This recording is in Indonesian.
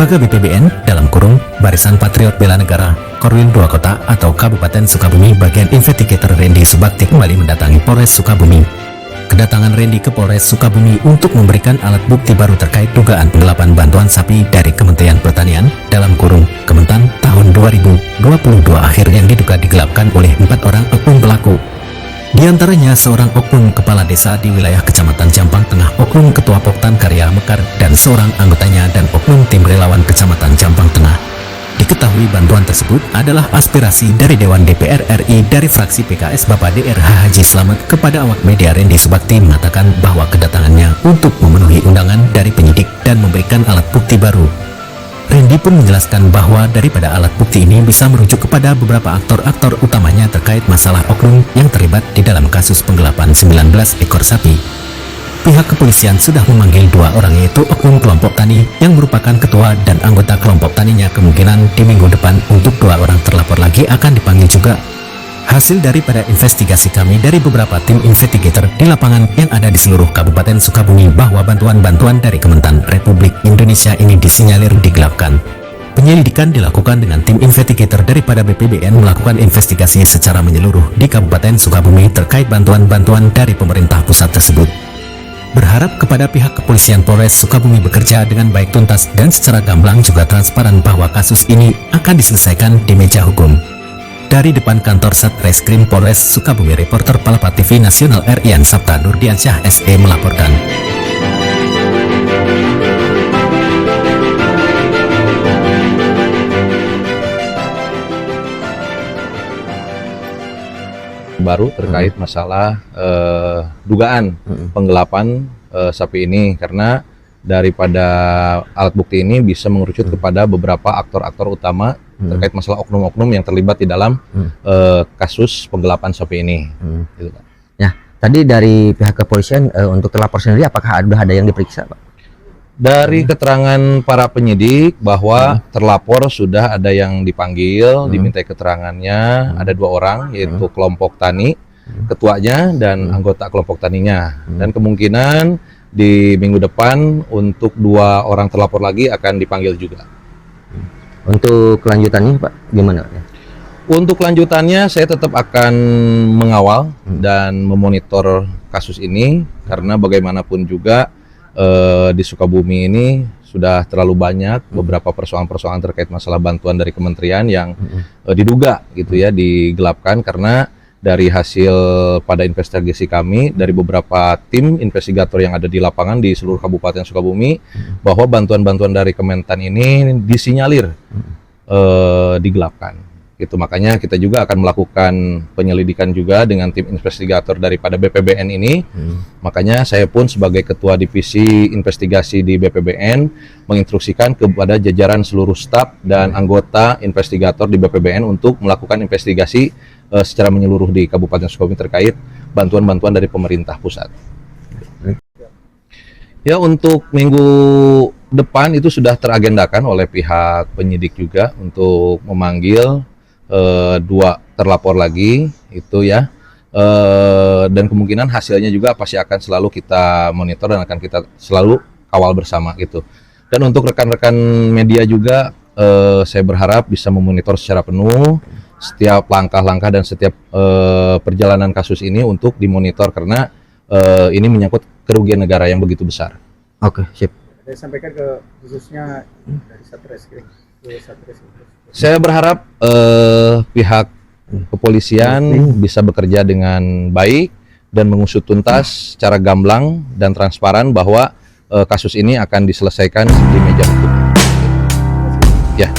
Lembaga BPBN dalam kurung Barisan Patriot Bela Negara Korwil 2 Kota atau Kabupaten Sukabumi bagian investigator Randy Subakti kembali mendatangi Polres Sukabumi. Kedatangan Randy ke Polres Sukabumi untuk memberikan alat bukti baru terkait dugaan penggelapan bantuan sapi dari Kementerian Pertanian dalam kurung Kementan tahun 2022 akhir yang diduga digelapkan oleh 4 orang oknum pelaku. Di antaranya seorang oknum kepala desa di wilayah Kecamatan Jampang Tengah, oknum ketua Poktan Karya Mekar, dan seorang anggotanya dan oknum tim relawan Kecamatan Jampang Tengah. Diketahui bantuan tersebut adalah aspirasi dari Dewan DPR RI dari fraksi PKS Bapak DRH Haji Slamet. Kepada awak media, Randy Subakti mengatakan bahwa kedatangannya untuk memenuhi undangan dari penyidik dan memberikan alat bukti baru. Randy pun menjelaskan bahwa daripada alat bukti ini bisa merujuk kepada beberapa aktor-aktor utamanya terkait masalah oknum yang terlibat di dalam kasus penggelapan 19 ekor sapi. Pihak kepolisian sudah memanggil 2 orang, yaitu oknum kelompok tani yang merupakan ketua dan anggota kelompok taninya. Kemungkinan di minggu depan untuk 2 orang terlapor lagi akan dipanggil juga. Hasil daripada investigasi kami dari beberapa tim investigator di lapangan yang ada di seluruh Kabupaten Sukabumi bahwa bantuan-bantuan dari Kementan Republik Indonesia ini disinyalir digelapkan. Penyelidikan dilakukan dengan tim investigator daripada BPBN melakukan investigasi secara menyeluruh di Kabupaten Sukabumi terkait bantuan-bantuan dari pemerintah pusat tersebut. Berharap kepada pihak kepolisian Polres Sukabumi bekerja dengan baik, tuntas, dan secara gamblang juga transparan bahwa kasus ini akan diselesaikan di meja hukum. Dari depan kantor Satreskrim Polres Sukabumi, reporter Palapa TV Nasional Rian Sabta Nurdiansyah SE melaporkan. Baru terkait masalah dugaan penggelapan sapi ini, karena daripada alat bukti ini bisa mengerucut kepada beberapa aktor-aktor utama terkait masalah oknum-oknum yang terlibat di dalam kasus penggelapan sapi ini. Gitu, Pak. Ya, tadi dari pihak kepolisian untuk terlapor sendiri apakah ada yang diperiksa, Pak? Dari keterangan para penyidik bahwa terlapor sudah ada yang dipanggil, dimintai keterangannya, ada 2 orang, yaitu kelompok tani, ketuanya dan anggota kelompok taninya. Dan kemungkinan di minggu depan untuk 2 orang terlapor lagi akan dipanggil juga. Untuk kelanjutannya, Pak, gimana? Untuk kelanjutannya saya tetap akan mengawal dan memonitor kasus ini, karena bagaimanapun juga di Sukabumi ini sudah terlalu banyak beberapa persoalan-persoalan terkait masalah bantuan dari kementerian yang diduga gitu ya digelapkan, karena dari hasil pada investigasi kami dari beberapa tim investigator yang ada di lapangan di seluruh Kabupaten Sukabumi bahwa bantuan-bantuan dari Kementan ini disinyalir digelapkan. Gitu, makanya kita juga akan melakukan penyelidikan juga dengan tim investigator daripada BPBN ini. Makanya saya pun sebagai ketua divisi investigasi di BPBN menginstruksikan kepada jajaran seluruh staf dan anggota investigator di BPBN untuk melakukan investigasi secara menyeluruh di Kabupaten Sukabumi terkait bantuan-bantuan dari pemerintah pusat. Ya, untuk minggu depan itu sudah teragendakan oleh pihak penyidik juga untuk memanggil 2 terlapor lagi itu ya, dan kemungkinan hasilnya juga pasti akan selalu kita monitor dan akan kita selalu kawal bersama gitu. Dan untuk rekan-rekan media juga saya berharap bisa memonitor secara penuh setiap langkah-langkah dan setiap perjalanan kasus ini untuk dimonitor, karena ini menyangkut kerugian negara yang begitu besar. Oke, sip. Saya sampaikan ke khususnya dari Satreskrim. Saya berharap pihak kepolisian bisa bekerja dengan baik dan mengusut tuntas secara gamblang dan transparan bahwa kasus ini akan diselesaikan di meja hukum. Ya.